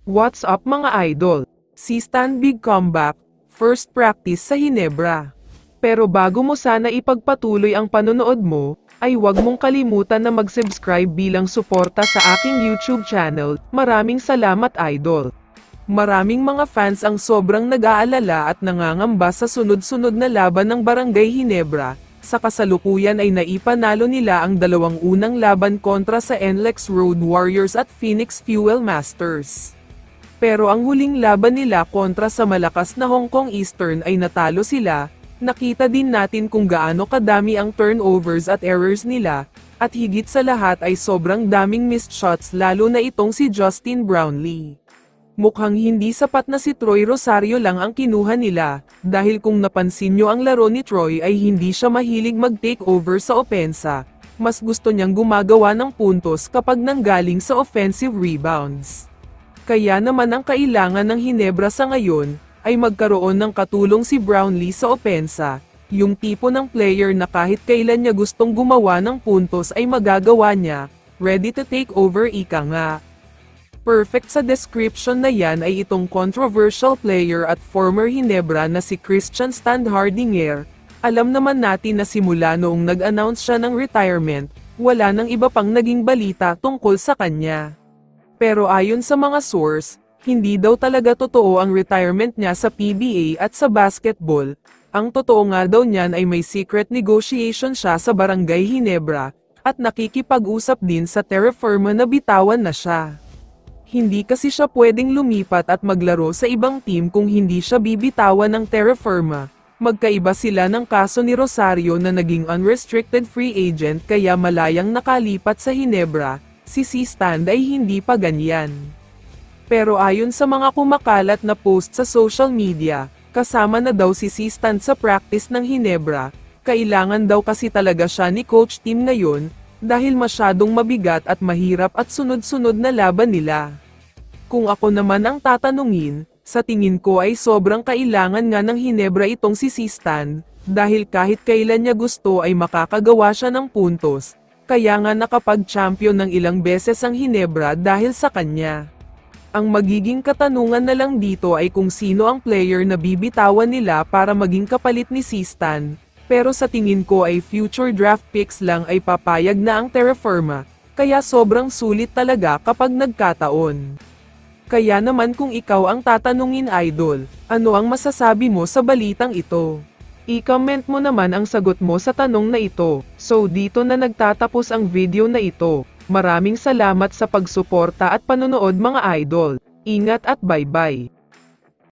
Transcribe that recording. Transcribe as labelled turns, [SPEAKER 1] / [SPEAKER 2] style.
[SPEAKER 1] What's up mga idol? Si Stan big comeback, first practice sa Hinebra. Pero bago mo sana ipagpatuloy ang panonood mo, ay huwag mong kalimutan na mag-subscribe bilang suporta sa aking YouTube channel. Maraming salamat idol. Maraming mga fans ang sobrang nag-aalala at nangangamba sa sunod-sunod na laban ng Barangay Hinebra. Sa kasalukuyan ay naipanalo nila ang dalawang unang laban kontra sa NLEX Road Warriors at Phoenix Fuel Masters. Pero ang huling laban nila kontra sa malakas na Hong Kong Eastern ay natalo sila. Nakita din natin kung gaano kadami ang turnovers at errors nila, at higit sa lahat ay sobrang daming missed shots lalo na itong si Justin Brownlee. Mukhang hindi sapat na si Troy Rosario lang ang kinuha nila, dahil kung napansin nyo ang laro ni Troy ay hindi siya mahilig mag-takeover sa opensa. Mas gusto niyang gumagawa ng puntos kapag nanggaling sa offensive rebounds. Kaya naman ang kailangan ng Hinebra sa ngayon, ay magkaroon ng katulong si Brownlee sa opensa, yung tipo ng player na kahit kailan niya gustong gumawa ng puntos ay magagawa niya, ready to take over ika nga. Perfect sa description na yan ay itong controversial player at former Hinebra na si Christian Standhardinger. Alam naman natin na simula noong nag-announce siya ng retirement, wala nang iba pang naging balita tungkol sa kanya. Pero ayon sa mga source, hindi daw talaga totoo ang retirement niya sa PBA at sa basketball. Ang totoo nga daw niyan ay may secret negotiation siya sa Barangay Hinebra, at nakikipag-usap din sa Terra Firma na bitawan na siya. Hindi kasi siya pwedeng lumipat at maglaro sa ibang team kung hindi siya bibitawan ng Terra Firma. Magkaiba sila ng kaso ni Rosario na naging unrestricted free agent kaya malayang nakalipat sa Hinebra. Si Stan ay hindi pa ganyan. Pero ayon sa mga kumakalat na post sa social media, kasama na daw si Stan sa practice ng Hinebra, kailangan daw kasi talaga siya ni Coach Tim ngayon, dahil masyadong mabigat at mahirap at sunod-sunod na laban nila. Kung ako naman ang tatanungin, sa tingin ko ay sobrang kailangan nga ng Hinebra itong si Stan, dahil kahit kailan niya gusto ay makakagawa siya ng puntos. Kaya nga nakapag-champion ng ilang beses ang Hinebra dahil sa kanya. Ang magiging katanungan na lang dito ay kung sino ang player na bibitawan nila para maging kapalit ni Stan. Pero sa tingin ko ay future draft picks lang ay papayag na ang Terra Firma, kaya sobrang sulit talaga kapag nagkataon. Kaya naman kung ikaw ang tatanungin idol, ano ang masasabi mo sa balitang ito? I-comment mo naman ang sagot mo sa tanong na ito. So dito na nagtatapos ang video na ito. Maraming salamat sa pagsuporta at panonood mga idol. Ingat at bye-bye.